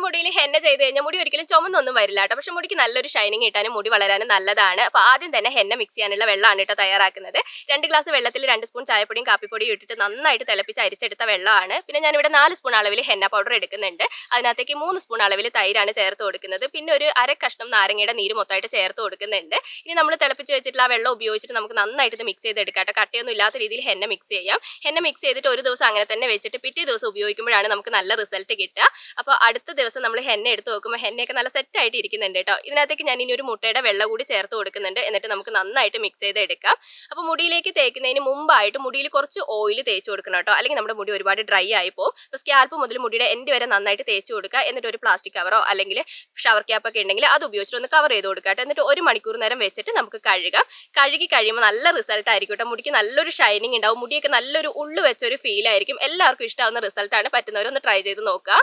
മുടിയിൽ ഹെന്ന ചെയ്ത് കഴിഞ്ഞാൽ മുടി ഒരിക്കലും ചുമന്നൊന്നും വരില്ല കേട്ടോ. പക്ഷെ മുടിക്ക് നല്ലൊരു ഷൈനിങ് കിട്ടാനും മുടി വളരാനും നല്ലതാണ്. അപ്പോൾ ആദ്യം തന്നെ ഹെന്ന മിക്സ് ചെയ്യാനുള്ള വെള്ളമാണ് കേട്ടോ തയ്യാറാക്കുന്നത്. 2 ഗ്ലാസ് വെള്ളത്തിൽ 2 സ്പൂൺ ചായപ്പൊടിയും കാപ്പിപ്പൊടിയും ഇട്ടിട്ട് നന്നായിട്ട് തിളപ്പിച്ച് അരിച്ചെടുത്ത വെള്ളമാണ്. പിന്നെ ഞാനിവിടെ 4 സ്പൂൺ അളവിൽ ഹെന്ന പൗഡർ എടുക്കുന്നുണ്ട്. അതിനകത്തേക്ക് 3 സ്പൂൺ അളവിൽ തൈരാണ് ചേർത്ത് കൊടുക്കുന്നത്. പിന്നെ ഒരു അര കഷ്ണം നാരങ്ങയുടെ നീര് മൊത്തമായിട്ട് ചേർത്ത് കൊടുക്കുന്നുണ്ട്. ഇനി നമ്മൾ തിളപ്പിച്ച് വെച്ചിട്ടുള്ള ആ വെള്ളം ഉപയോഗിച്ചിട്ട് നമുക്ക് നന്നായിട്ട് ഇത് മിക്സ് ചെയ്തെടുക്കാം കേട്ടോ. കട്ടയൊന്നും ഇല്ലാത്ത രീതിയിൽ ഹെന്ന മിക്സ് ചെയ്യാം. ഹെന്ന മിക്സ് ചെയ്തിട്ട് ഒരു ദിവസം അങ്ങനെ തന്നെ വെച്ചിട്ട് പിറ്റേ ദിവസം ഉപയോഗിക്കുമ്പോഴാണ് നമുക്ക് നല്ല റിസൾട്ട് കിട്ടുക. അപ്പോൾ അടുത്ത ദിവസം നമ്മൾ ഹെന്ന എടുത്ത് നോക്കുമ്പോൾ ഹെന്നയൊക്കെ നല്ല സെറ്റ് ആയിട്ട് ഇരിക്കുന്നുണ്ട് കേട്ടോ. ഇതിനകത്തേക്ക് ഞാൻ ഇനി ഒരു മുട്ടയുടെ വെള്ളം കൂടി ചേർത്ത് കൊടുക്കുന്നുണ്ട്. എന്നിട്ട് നമുക്ക് നന്നായിട്ട് മിക്സ് ചെയ്ത് എടുക്കാം. അപ്പോൾ മുടിയിലേക്ക് തേക്കുന്നതിന് മുമ്പായിട്ട് മുടിയിൽ കുറച്ച് ഓയിൽ തേച്ച് കൊടുക്കണം കേട്ടോ. അല്ലെങ്കിൽ നമ്മുടെ മുടി ഒരുപാട് ഡ്രൈ ആയി പോകും. അപ്പോൾ സ്കാൽപ്പ് മുതൽ മുടിയുടെ എൻഡ് വരെ നന്നായിട്ട് തേച്ച് കൊടുക്കുക. എന്നിട്ട് ഒരു പ്ലാസ്റ്റിക് കവറോ അല്ലെങ്കിൽ ഷവർ ക്യാപ്പ് ഒക്കെ ഉണ്ടെങ്കിൽ അത് ഉപയോഗിച്ചിട്ട് ഒന്ന് കവർ ചെയ്ത് കൊടുക്കുക കേട്ടോ. എന്നിട്ട് 1 മണിക്കൂർ നേരം വെച്ചിട്ട് നമുക്ക് കഴുകാം. കഴുകി കഴിയുമ്പോൾ നല്ല റിസൾട്ട് ആയിരിക്കും കേട്ടോ. മുടിക്ക് നല്ലൊരു ഷൈനിങ് ഉണ്ടാവും. മുടിയൊക്കെ നല്ലൊരു ഉള്ളു വെച്ചൊരു ഫീൽ ആയിരിക്കും. എല്ലാവർക്കും ഇഷ്ടമാവുന്ന റിസൾട്ടാണ്. പറ്റുന്നവരൊന്ന് ട്രൈ ചെയ്ത് നോക്കുക.